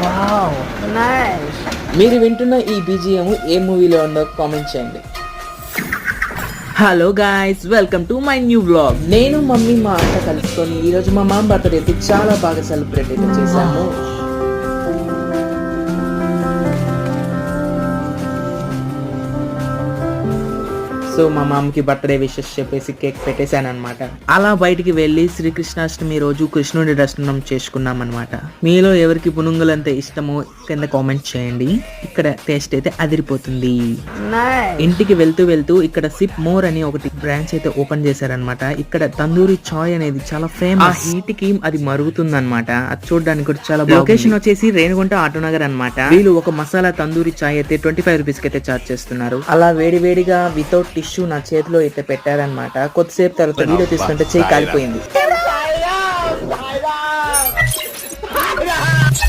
Wow nice. మీరు వింటున్న ఈ బీజిఎం ఏ మూవీలో ఉందో కామెంట్ చేయండి. Hello guys, welcome to my new vlog. నేను మమ్మీ మా అక్క కలుసుకొని ఈరోజు మా మామ బర్త్డే అయితే చాలా బాగా సెలబ్రేట్ అయితే చేశాము. సో మా మామకి బర్త్డే విషెస్ చెప్పేసి కేక్ పెట్టేశాను అనమాట. అలా బయటికి వెళ్ళి శ్రీకృష్ణాష్టమి రోజు కృష్ణుడి దర్శనం చేసుకున్నాం అనమాట. మీలో ఎవరికి పునుగులంటే ఇష్టమో కింద కామెంట్ చేయండి. ఇక్కడ టేస్ట్ అయితే అదిరిపోతుంది. ఇంటికి వెళ్తూ వెళ్తూ ఇక్కడ సిప్ మోర్ అని ఒకటి బ్రాంచ్ అయితే ఓపెన్ చేశారనమాట. ఇక్కడ తందూరి చాయ్ అనేది చాలా ఫేమస్. ఆ హీట్ కి అది మరుగుతుంది అనమాట. అది చూడడానికి కూడా చాలా బాగుంది. లొకేషన్ వచ్చేసి రేణిగుంట ఆటోనగర్ అనమాట. వీళ్ళు ఒక మసాలా తందూరి చాయ్ అయితే 25 రూపీస్ కి అయితే చార్జ్ చేస్తున్నారు. అలా వేడివేడిగా వితౌట్ టిష్యూ నా చేతిలో అయితే పెట్టారనమాట. కొద్దిసేపు తర్వాత వీడియో తీసుకుంటే చేయి కాలిపోయింది.